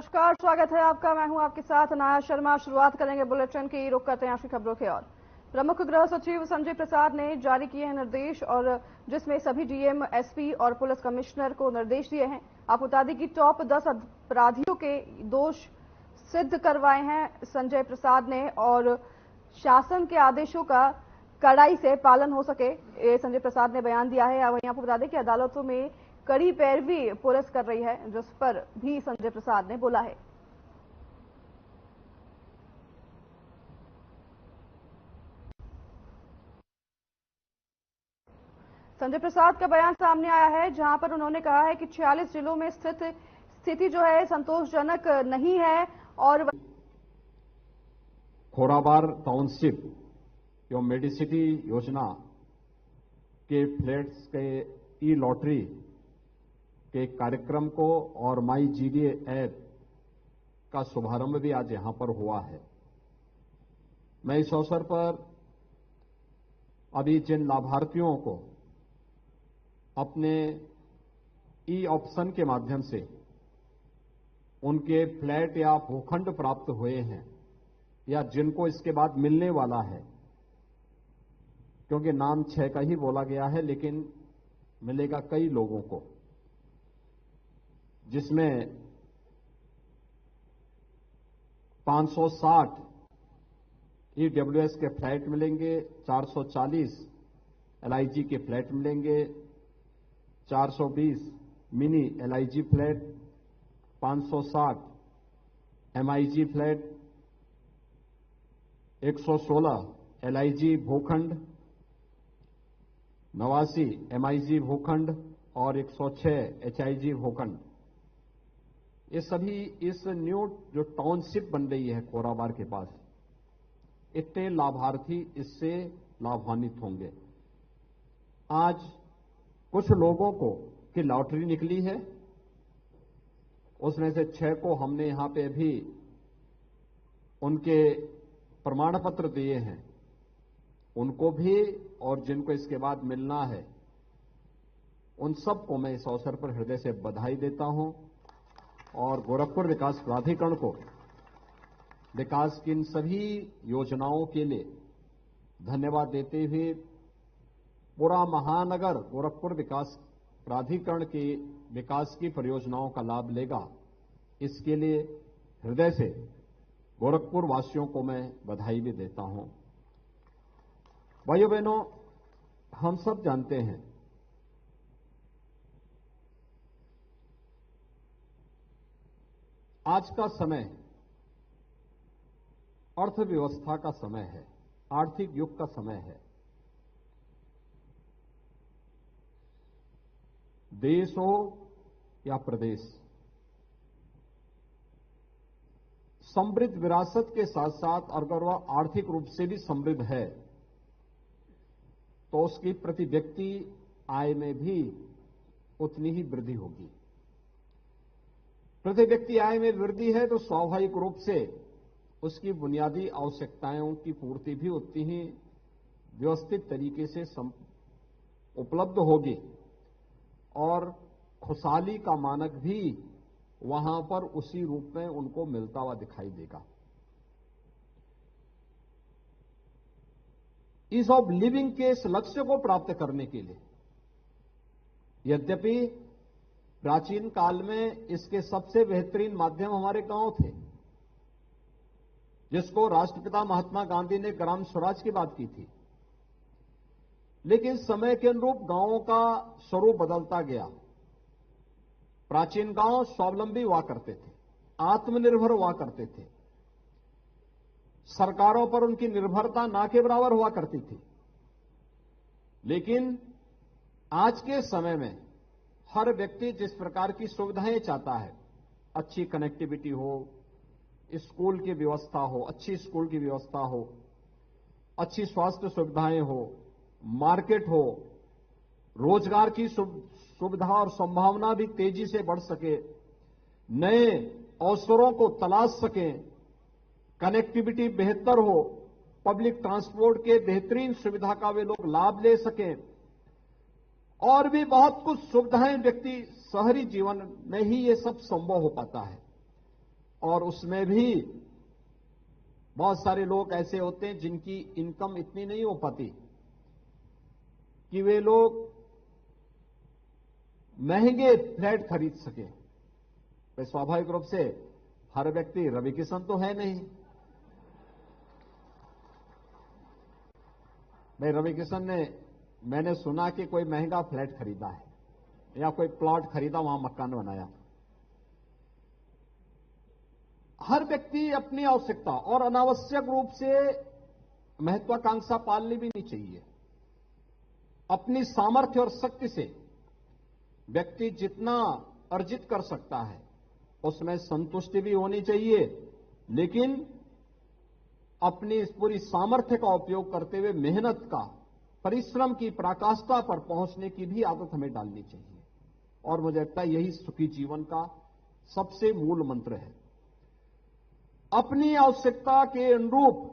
नमस्कार, स्वागत है आपका। मैं हूं आपके साथ अनाया शर्मा। शुरुआत करेंगे बुलेटिन की। रुख करते हैं आज की खबरों की ओर। प्रमुख गृह सचिव संजय प्रसाद ने जारी किए हैं निर्देश, और जिसमें सभी डीएम, एसपी और पुलिस कमिश्नर को निर्देश दिए हैं। आपको बता दें कि टॉप 10 अपराधियों के दोष सिद्ध करवाए हैं संजय प्रसाद ने, और शासन के आदेशों का कड़ाई से पालन हो सके, ये संजय प्रसाद ने बयान दिया है। वहीं आपको बता दें कि अदालतों में कड़ी पैरवी पुलिस कर रही है, जिस पर भी संजय प्रसाद ने बोला है। संजय प्रसाद का बयान सामने आया है, जहां पर उन्होंने कहा है कि 46 जिलों में स्थित स्थिति जो है संतोषजनक नहीं है। और खोराबार टाउनशिप एवं मेडिसिटी योजना के फ्लैट्स के ई लॉटरी के कार्यक्रम को और माई जीडीए ऐप का शुभारंभ भी आज यहां पर हुआ है। मैं इस अवसर पर अभी जिन लाभार्थियों को अपने ई ऑप्शन के माध्यम से उनके फ्लैट या भूखंड प्राप्त हुए हैं, या जिनको इसके बाद मिलने वाला है, क्योंकि नाम 6 का ही बोला गया है, लेकिन मिलेगा कई लोगों को, जिसमें 560 ईडब्ल्यूएस के फ्लैट मिलेंगे, 440 एलआईजी के फ्लैट मिलेंगे, 420 mini LIG flat, 560 MIG flat, 116 LIG भूखंड, 89 एमआईजी भूखंड और 106 एचआईजी भूखंड। ये सभी इस न्यू जो टाउनशिप बन रही है खोराबार के पास, इतने लाभार्थी इससे लाभान्वित होंगे। आज कुछ लोगों को की लॉटरी निकली है, उसमें से 6 को हमने यहां पे भी उनके प्रमाण पत्र दिए हैं, उनको भी, और जिनको इसके बाद मिलना है उन सबको मैं इस अवसर पर हृदय से बधाई देता हूं, और गोरखपुर विकास प्राधिकरण को विकास की इन सभी योजनाओं के लिए धन्यवाद देते हुए पूरा महानगर गोरखपुर विकास प्राधिकरण के विकास की परियोजनाओं का लाभ लेगा, इसके लिए हृदय से गोरखपुर वासियों को मैं बधाई भी देता हूं। भाइयों बहनों, हम सब जानते हैं आज का समय अर्थव्यवस्था का समय है, आर्थिक युग का समय है। देश हो या प्रदेश, समृद्ध विरासत के साथ साथ अगर वह आर्थिक रूप से भी समृद्ध है तो उसकी प्रति व्यक्ति आय में भी उतनी ही वृद्धि होगी। प्रति व्यक्ति आय में वृद्धि है तो स्वाभाविक रूप से उसकी बुनियादी आवश्यकताओं की पूर्ति भी उतनी ही व्यवस्थित तरीके से उपलब्ध होगी, और खुशहाली का मानक भी वहां पर उसी रूप में उनको मिलता हुआ दिखाई देगा। ईज ऑफ लिविंग के इस लक्ष्य को प्राप्त करने के लिए, यद्यपि प्राचीन काल में इसके सबसे बेहतरीन माध्यम हमारे गांव थे, जिसको राष्ट्रपिता महात्मा गांधी ने ग्राम स्वराज की बात की थी, लेकिन समय के अनुरूप गांवों का स्वरूप बदलता गया। प्राचीन गांव स्वावलंबी हुआ करते थे, आत्मनिर्भर हुआ करते थे, सरकारों पर उनकी निर्भरता ना के बराबर हुआ करती थी। लेकिन आज के समय में हर व्यक्ति जिस प्रकार की सुविधाएं चाहता है, अच्छी कनेक्टिविटी हो, स्कूल की व्यवस्था हो, अच्छी स्कूल की व्यवस्था हो, अच्छी स्वास्थ्य सुविधाएं हो, मार्केट हो, रोजगार की सुविधा और संभावना भी तेजी से बढ़ सके, नए अवसरों को तलाश सकें, कनेक्टिविटी बेहतर हो, पब्लिक ट्रांसपोर्ट के बेहतरीन सुविधा का वे लोग लाभ ले सकें, और भी बहुत कुछ सुविधाएं व्यक्ति शहरी जीवन में ही ये सब संभव हो पाता है। और उसमें भी बहुत सारे लोग ऐसे होते हैं जिनकी इनकम इतनी नहीं हो पाती कि वे लोग महंगे फ्लैट खरीद सके। तो स्वाभाविक रूप से हर व्यक्ति रवि किशन तो है नहीं। भाई रवि किशन ने, मैंने सुना कि कोई महंगा फ्लैट खरीदा है या कोई प्लॉट खरीदा, वहां मकान बनाया। हर व्यक्ति अपनी आवश्यकता और अनावश्यक रूप से महत्वाकांक्षा पालनी भी नहीं चाहिए। अपनी सामर्थ्य और शक्ति से व्यक्ति जितना अर्जित कर सकता है उसमें संतुष्टि भी होनी चाहिए, लेकिन अपनी इस पूरी सामर्थ्य का उपयोग करते हुए मेहनत का, परिश्रम की पराकाष्ठा पर पहुंचने की भी आदत हमें डालनी चाहिए। और मुझे लगता है यही सुखी जीवन का सबसे मूल मंत्र है। अपनी आवश्यकता के अनुरूप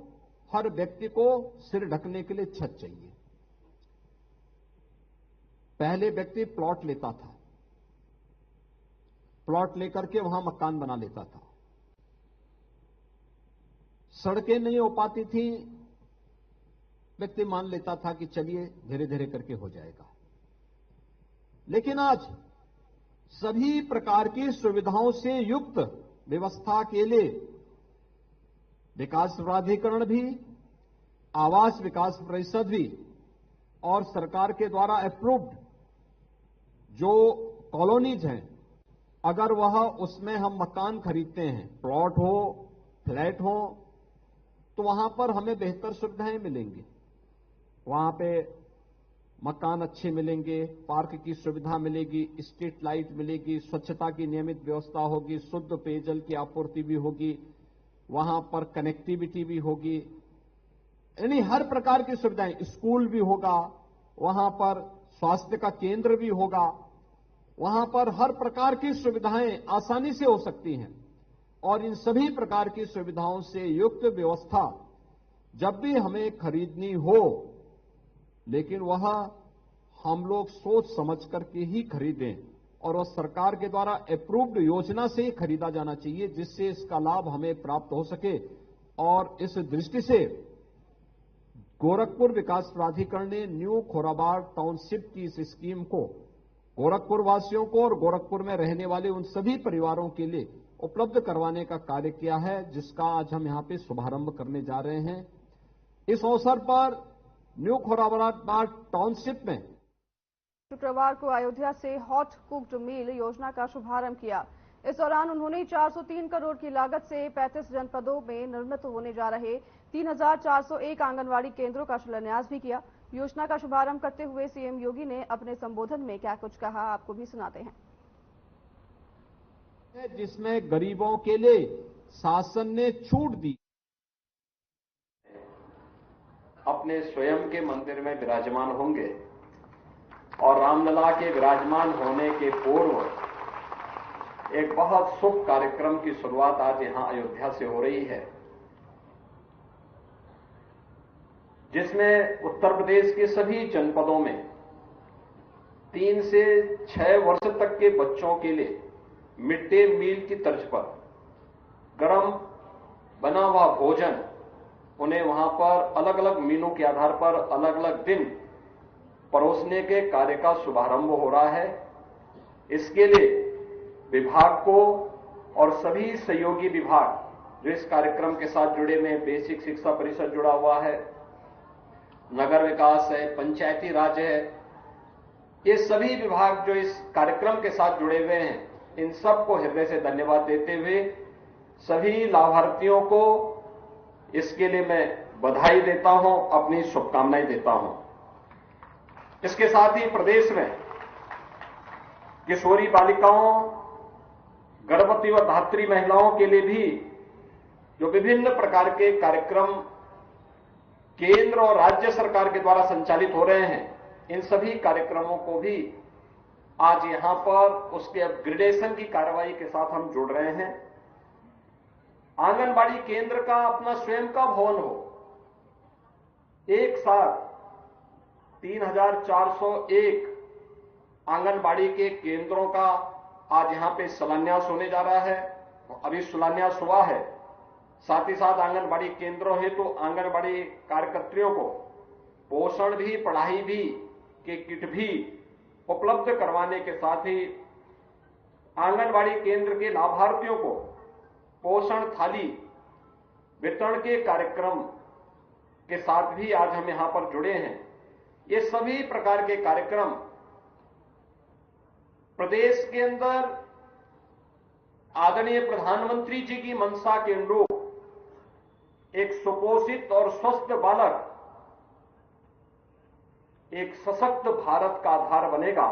हर व्यक्ति को सिर ढकने के लिए छत चाहिए। पहले व्यक्ति प्लॉट लेता था, प्लॉट लेकर के वहां मकान बना लेता था। सड़कें नहीं हो पाती थी, व्यक्ति मान लेता था कि चलिए धीरे धीरे करके हो जाएगा। लेकिन आज सभी प्रकार की सुविधाओं से युक्त व्यवस्था के लिए विकास प्राधिकरण भी, आवास विकास परिषद भी और सरकार के द्वारा अप्रूव्ड जो कॉलोनीज हैं, अगर वह उसमें हम मकान खरीदते हैं, प्लॉट हो, फ्लैट हो, तो वहां पर हमें बेहतर सुविधाएं मिलेंगी। वहां पे मकान अच्छे मिलेंगे, पार्क की सुविधा मिलेगी, स्ट्रीट लाइट मिलेगी, स्वच्छता की नियमित व्यवस्था होगी, शुद्ध पेयजल की आपूर्ति भी होगी, वहां पर कनेक्टिविटी भी होगी, यानी हर प्रकार की सुविधाएं, स्कूल भी होगा, वहां पर स्वास्थ्य का केंद्र भी होगा, वहां पर हर प्रकार की सुविधाएं आसानी से हो सकती हैं। और इन सभी प्रकार की सुविधाओं से युक्त व्यवस्था जब भी हमें खरीदनी हो, लेकिन वह हम लोग सोच समझ करके ही खरीदें और वह सरकार के द्वारा अप्रूव्ड योजना से ही खरीदा जाना चाहिए, जिससे इसका लाभ हमें प्राप्त हो सके। और इस दृष्टि से गोरखपुर विकास प्राधिकरण ने न्यू खोराबाड़ टाउनशिप की इस स्कीम को गोरखपुर वासियों को और गोरखपुर में रहने वाले उन सभी परिवारों के लिए उपलब्ध करवाने का कार्य किया है, जिसका आज हम यहां पे शुभारंभ करने जा रहे हैं। इस अवसर पर न्यू खोराबाड़ टाउनशिप में शुक्रवार को अयोध्या से हॉट कुक्ड मील योजना का शुभारंभ किया। इस दौरान उन्होंने 403 करोड़ की लागत से 35 जनपदों में निर्मित होने जा रहे 3401 आंगनवाड़ी केंद्रों का शिलान्यास भी किया। योजना का शुभारंभ करते हुए सीएम योगी ने अपने संबोधन में क्या कुछ कहा, आपको भी सुनाते हैं। जिसमें गरीबों के लिए शासन ने छूट दी। अपने स्वयं के मंदिर में विराजमान होंगे और रामलला के विराजमान होने के पूर्व एक बहुत शुभ कार्यक्रम की शुरुआत आज यहां अयोध्या से हो रही है, जिसमें उत्तर प्रदेश के सभी जनपदों में 3 से 6 वर्ष तक के बच्चों के लिए मिड डे मील की तर्ज पर गरम बना हुआ भोजन उन्हें वहां पर अलग अलग मीलों के आधार पर अलग अलग दिन परोसने के कार्य का शुभारंभ हो रहा है। इसके लिए विभाग को और सभी सहयोगी विभाग जो इस कार्यक्रम के साथ जुड़े हुए हैं, बेसिक शिक्षा परिषद जुड़ा हुआ है, नगर विकास है, पंचायती राज है, ये सभी विभाग जो इस कार्यक्रम के साथ जुड़े हुए हैं, इन सबको हृदय से धन्यवाद देते हुए सभी लाभार्थियों को इसके लिए मैं बधाई देता हूं, अपनी शुभकामनाएं देता हूं। इसके साथ ही प्रदेश में किशोरी बालिकाओं, गर्भवती व धात्री महिलाओं के लिए भी जो विभिन्न प्रकार के कार्यक्रम केंद्र और राज्य सरकार के द्वारा संचालित हो रहे हैं, इन सभी कार्यक्रमों को भी आज यहां पर उसके अपग्रेडेशन की कार्रवाई के साथ हम जुड़ रहे हैं। आंगनबाड़ी केंद्र का अपना स्वयं का भवन हो, एक साथ 3401 आंगनबाड़ी के केंद्रों का आज यहां पे शिलान्यास होने जा रहा है। अभी शिलान्यास हुआ है। साथ ही साथ आंगनबाड़ी केंद्रों है तो आंगनबाड़ी कार्यकर्त्रियों को पोषण भी, पढ़ाई भी के किट भी उपलब्ध करवाने के साथ ही आंगनबाड़ी केंद्र के लाभार्थियों को पोषण थाली वितरण के कार्यक्रम के साथ भी आज हम यहां पर जुड़े हैं। ये सभी प्रकार के कार्यक्रम प्रदेश के अंदर आदरणीय प्रधानमंत्री जी की मंशा के अनुरूप एक सुपोषित और स्वस्थ बालक एक सशक्त भारत का आधार बनेगा।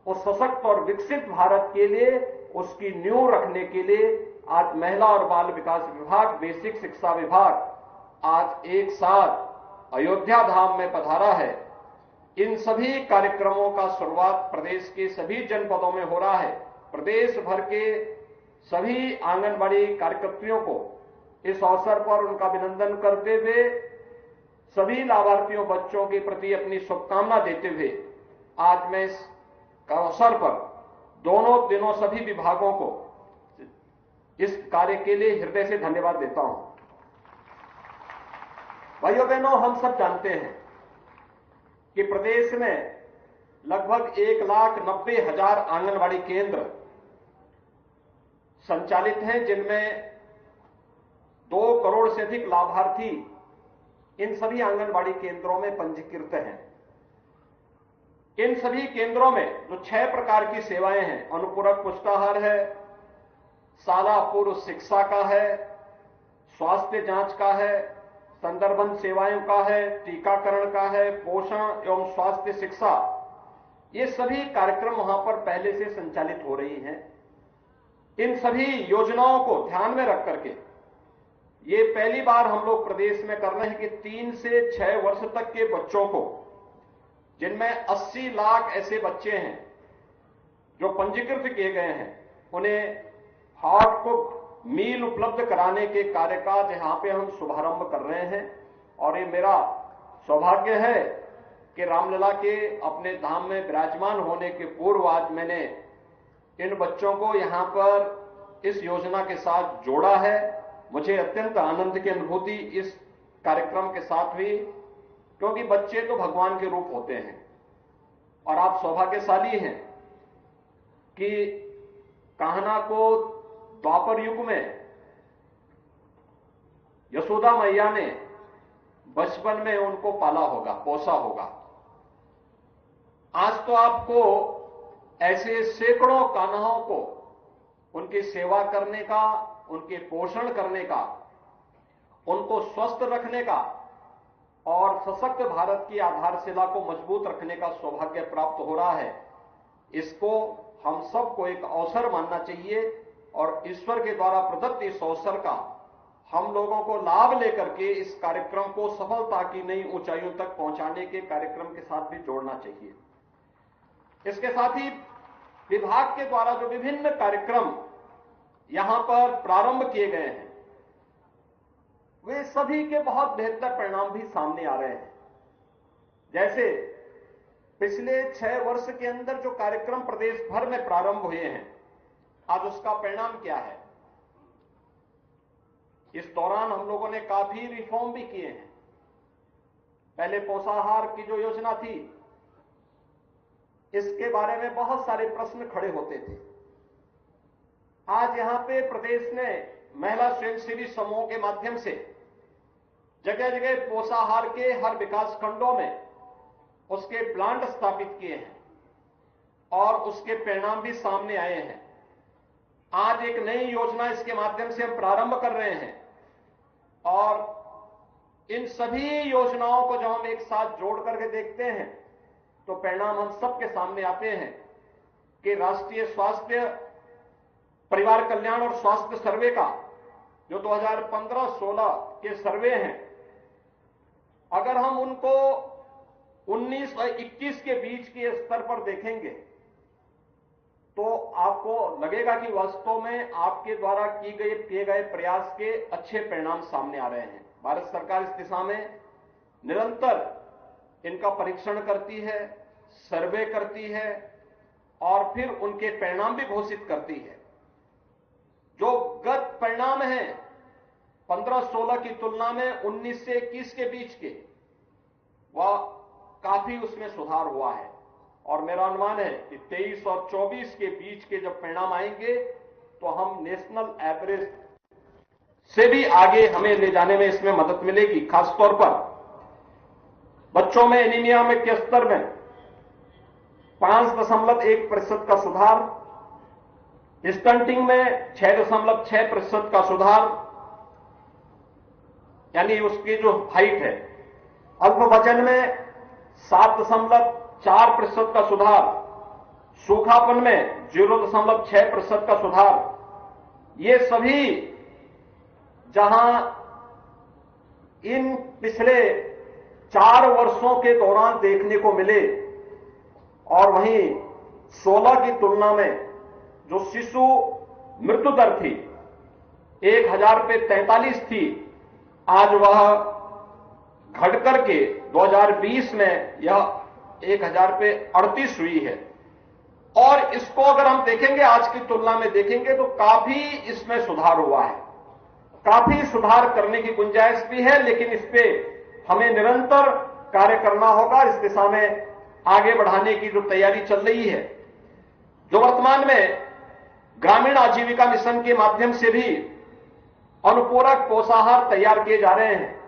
उस सशक्त और विकसित भारत के लिए उसकी नींव रखने के लिए आज महिला और बाल विकास विभाग, बेसिक शिक्षा विभाग आज एक साथ अयोध्या धाम में पधारा है। इन सभी कार्यक्रमों का शुरुआत प्रदेश के सभी जनपदों में हो रहा है। प्रदेश भर के सभी आंगनबाड़ी कार्यकर्त्रियों को इस अवसर पर उनका अभिनंदन करते हुए, सभी लाभार्थियों बच्चों के प्रति अपनी शुभकामना देते हुए आज मैं इस अवसर पर दोनों दिनों सभी विभागों को इस कार्य के लिए हृदय से धन्यवाद देता हूं। भाइयों बहनों, हम सब जानते हैं कि प्रदेश में लगभग 1,90,000 आंगनबाड़ी केंद्र संचालित हैं, जिनमें 2 करोड़ से अधिक लाभार्थी इन सभी आंगनबाड़ी केंद्रों में पंजीकृत हैं। इन सभी केंद्रों में जो 6 प्रकार की सेवाएं हैं, अनुपूरक पुष्टाहार है, शाला पूर्व शिक्षा का है, स्वास्थ्य जांच का है, संदर्भन सेवाओं का है, टीकाकरण का है, पोषण एवं स्वास्थ्य शिक्षा, ये सभी कार्यक्रम वहां पर पहले से संचालित हो रही हैं। इन सभी योजनाओं को ध्यान में रख करके ये पहली बार हम लोग प्रदेश में कर रहे हैं कि 3 से 6 वर्ष तक के बच्चों को, जिनमें 80 लाख ऐसे बच्चे हैं जो पंजीकृत किए गए हैं, उन्हें हॉट कुक मील उपलब्ध कराने के कार्य का यहां पे हम शुभारंभ कर रहे हैं। और ये मेरा सौभाग्य है कि रामलला के अपने धाम में विराजमान होने के पूर्व आज मैंने इन बच्चों को यहां पर इस योजना के साथ जोड़ा है। मुझे अत्यंत आनंद की अनुभूति इस कार्यक्रम के साथ हुई, क्योंकि बच्चे तो भगवान के रूप होते हैं और आप सौभाग्यशाली हैं कि कान्हा को द्वापर युग में यशोदा मैया ने बचपन में उनको पाला होगा, पोसा होगा। आज तो आपको ऐसे सैकड़ों कान्हाओं को उनकी सेवा करने का, उनके पोषण करने का, उनको स्वस्थ रखने का और सशक्त भारत की आधारशिला को मजबूत रखने का सौभाग्य प्राप्त हो रहा है। इसको हम सबको एक अवसर मानना चाहिए और ईश्वर के द्वारा प्रदत्त इस अवसर का हम लोगों को लाभ लेकर के इस कार्यक्रम को सफलता की नई ऊंचाइयों तक पहुंचाने के कार्यक्रम के साथ भी जोड़ना चाहिए। इसके साथ ही विभाग के द्वारा जो विभिन्न कार्यक्रम यहां पर प्रारंभ किए गए हैं, वे सभी के बहुत बेहतर परिणाम भी सामने आ रहे हैं। जैसे पिछले 6 वर्ष के अंदर जो कार्यक्रम प्रदेश भर में प्रारंभ हुए हैं, आज उसका परिणाम क्या है। इस दौरान हम लोगों ने काफी रिफॉर्म भी किए हैं। पहले पोषाहार की जो योजना थी, इसके बारे में बहुत सारे प्रश्न खड़े होते थे। आज यहां पे प्रदेश ने महिला स्वयंसेवी समूहों के माध्यम से जगह जगह पोषाहार के हर विकास खंडों में उसके प्लांट स्थापित किए हैं और उसके परिणाम भी सामने आए हैं। आज एक नई योजना इसके माध्यम से हम प्रारंभ कर रहे हैं और इन सभी योजनाओं को जब हम एक साथ जोड़ करके देखते हैं तो परिणाम हम सबके सामने आते हैं कि राष्ट्रीय स्वास्थ्य परिवार कल्याण और स्वास्थ्य सर्वे का जो 2015-16 के सर्वे हैं, अगर हम उनको 19 और 21 के बीच के स्तर पर देखेंगे तो आपको लगेगा कि वास्तव में आपके द्वारा किए गए प्रयास के अच्छे परिणाम सामने आ रहे हैं। भारत सरकार इस दिशा में निरंतर इनका परीक्षण करती है, सर्वे करती है और फिर उनके परिणाम भी घोषित करती है। जो गत परिणाम हैं 15-16 की तुलना में 19 से 21 के बीच के, वह काफी उसमें सुधार हुआ है। और मेरा अनुमान है कि 23 और 24 के बीच के जब परिणाम आएंगे तो हम नेशनल एवरेज से भी आगे हमें ले जाने में इसमें मदद मिलेगी। खासतौर पर बच्चों में एनीमिया में के स्तर में 5.1% का सुधार, स्टंटिंग में 6.6% का सुधार, यानी उसकी जो हाइट है, अल्प वजन में 7.4% का सुधार, सूखापन में 0.6% का सुधार, ये सभी जहां इन पिछले 4 वर्षों के दौरान देखने को मिले, और वहीं 16 की तुलना में जो शिशु मृत्यु दर थी 1000 पे 43 थी, आज वह घट करके 2020 में यह 1000 पे 38 हुई है। और इसको अगर हम देखेंगे, आज की तुलना में देखेंगे, तो काफी इसमें सुधार हुआ है। काफी सुधार करने की गुंजाइश भी है, लेकिन इस पे हमें निरंतर कार्य करना होगा। इस दिशा में आगे बढ़ाने की जो तैयारी चल रही है, जो वर्तमान में ग्रामीण आजीविका मिशन के माध्यम से भी अनुपूरक पोषाहार तैयार किए जा रहे हैं,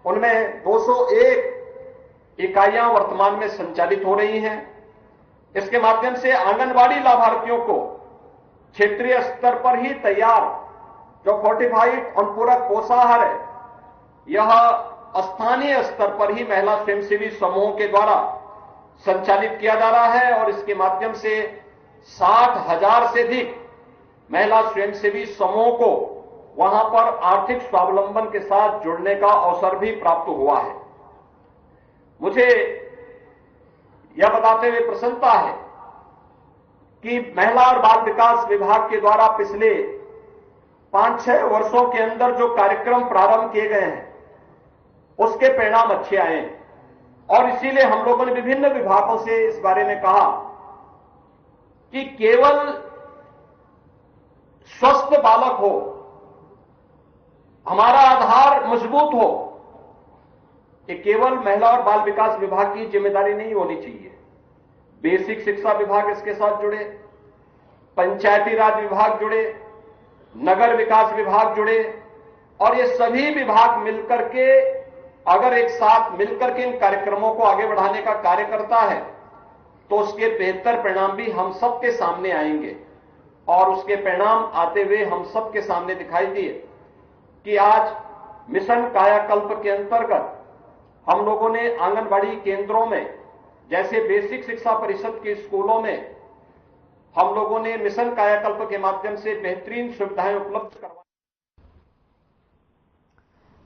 उनमें 201 इकाइयां वर्तमान में संचालित हो रही हैं। इसके माध्यम से आंगनबाड़ी लाभार्थियों को क्षेत्रीय स्तर पर ही तैयार जो फोर्टिफाइड अनुपूरक पोषाहार है, यह स्थानीय स्तर पर ही महिला स्वयंसेवी समूहों के द्वारा संचालित किया जा रहा है। और इसके माध्यम से 60,000 से अधिक महिला स्वयंसेवी समूहों को वहां पर आर्थिक स्वावलंबन के साथ जुड़ने का अवसर भी प्राप्त हुआ है। मुझे यह बताते हुए प्रसन्नता है कि महिला और बाल विकास विभाग के द्वारा पिछले 5-6 वर्षों के अंदर जो कार्यक्रम प्रारंभ किए गए हैं, उसके परिणाम अच्छे आए हैं। और इसीलिए हम लोगों ने विभिन्न विभागों से इस बारे में कहा कि केवल स्वस्थ बालक हो, हमारा आधार मजबूत हो, कि केवल महिला और बाल विकास विभाग की जिम्मेदारी नहीं होनी चाहिए। बेसिक शिक्षा विभाग इसके साथ जुड़े, पंचायती राज विभाग जुड़े, नगर विकास विभाग जुड़े, और ये सभी विभाग मिलकर के अगर एक साथ मिलकर के इन कार्यक्रमों को आगे बढ़ाने का कार्य करता है, तो उसके बेहतर परिणाम भी हम सबके सामने आएंगे। और उसके परिणाम आते हुए हम सबके सामने दिखाई दिए कि आज मिशन कायाकल्प के अंतर्गत हम लोगों ने आंगनबाड़ी केंद्रों में, जैसे बेसिक शिक्षा परिषद के स्कूलों में, हम लोगों ने मिशन कायाकल्प के माध्यम से बेहतरीन सुविधाएं उपलब्ध करवाई।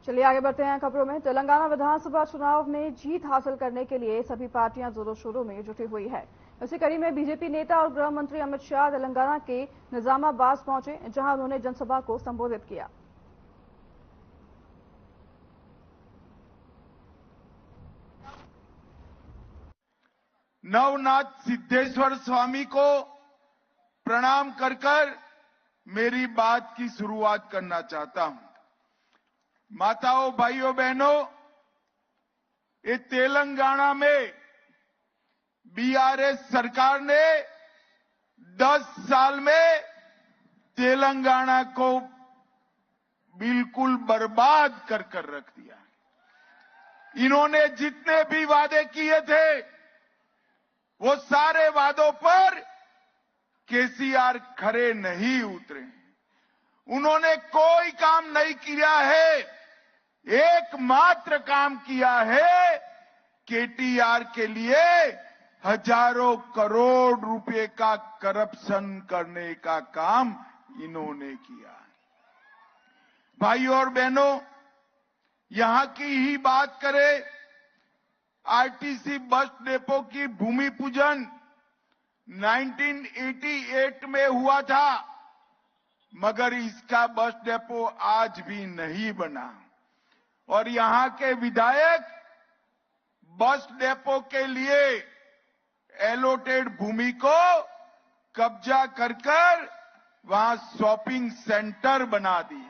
चलिए आगे बढ़ते हैं खबरों में। तेलंगाना विधानसभा चुनाव में जीत हासिल करने के लिए सभी पार्टियां जोरों शोरों में जुटी हुई है। इसी कड़ी में बीजेपी नेता और गृह मंत्री अमित शाह तेलंगाना के निजामाबाद पहुंचे, जहां उन्होंने जनसभा को संबोधित किया। नवनाथ सिद्धेश्वर स्वामी को प्रणाम कर मेरी बात की शुरुआत करना चाहता हूं। माताओं, भाइयों, बहनों, ये तेलंगाना में बीआरएस सरकार ने 10 साल में तेलंगाना को बिल्कुल बर्बाद कर रख दिया। इन्होंने जितने भी वादे किए थे, वो सारे वादों पर केसीआर खरे नहीं उतरे। उन्होंने कोई काम नहीं किया है, एकमात्र काम किया है केटीआर के लिए हजारों करोड़ रुपए का करप्शन करने का काम इन्होंने किया। भाइयों और बहनों, यहां की ही बात करें, आरटीसी बस डेपो की भूमि पूजन 1988 में हुआ था, मगर इसका बस डेपो आज भी नहीं बना। और यहां के विधायक बस डेपो के लिए एलोटेड भूमि को कब्जा कर वहां शॉपिंग सेंटर बना दिए।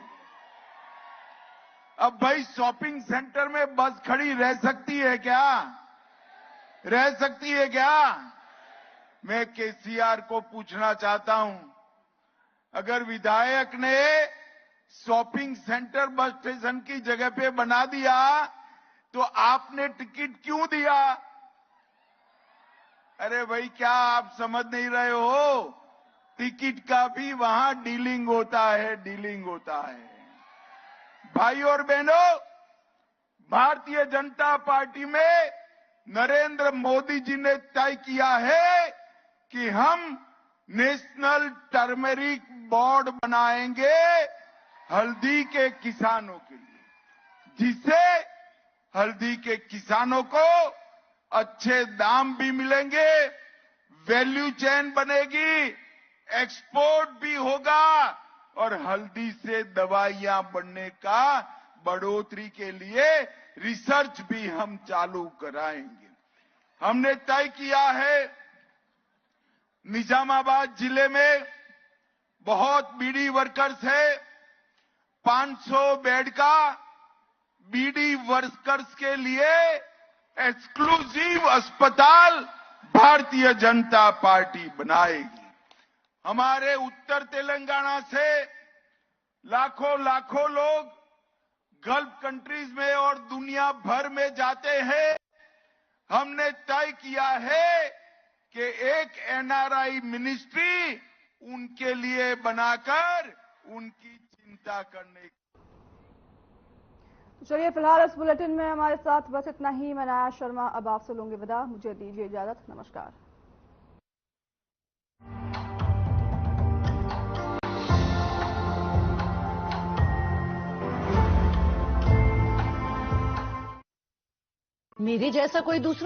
अब भाई शॉपिंग सेंटर में बस खड़ी रह सकती है क्या? रह सकती है क्या? मैं केसीआर को पूछना चाहता हूं, अगर विधायक ने शॉपिंग सेंटर बस स्टेशन की जगह पे बना दिया तो आपने टिकट क्यों दिया? अरे भाई क्या आप समझ नहीं रहे हो? टिकट का भी वहां डीलिंग होता है, डीलिंग होता है। भाई और बहनों, भारतीय जनता पार्टी में नरेंद्र मोदी जी ने तय किया है कि हम नेशनल टर्मेरिक बोर्ड बनाएंगे हल्दी के किसानों के लिए, जिससे हल्दी के किसानों को अच्छे दाम भी मिलेंगे, वैल्यू चेन बनेगी, एक्सपोर्ट भी होगा और हल्दी से दवाइयां बनने का बढ़ोतरी के लिए रिसर्च भी हम चालू कराएंगे। हमने तय किया है निजामाबाद जिले में बहुत बीडी वर्कर्स है, 500 बेड का बीडी वर्कर्स के लिए एक्सक्लूसिव अस्पताल भारतीय जनता पार्टी बनाएगी। हमारे उत्तर तेलंगाना से लाखों लोग गल्फ कंट्रीज में और दुनिया भर में जाते हैं। हमने तय किया है कि एक एनआरआई मिनिस्ट्री उनके लिए बनाकर उनकी चिंता करने। तो चलिए, फिलहाल इस बुलेटिन में हमारे साथ बस इतना ही। मैं नाया शर्मा अब आपसे लूंगी विदा। मुझे दीजिए इजाजत। नमस्कार। मेरे जैसा कोई दूसरा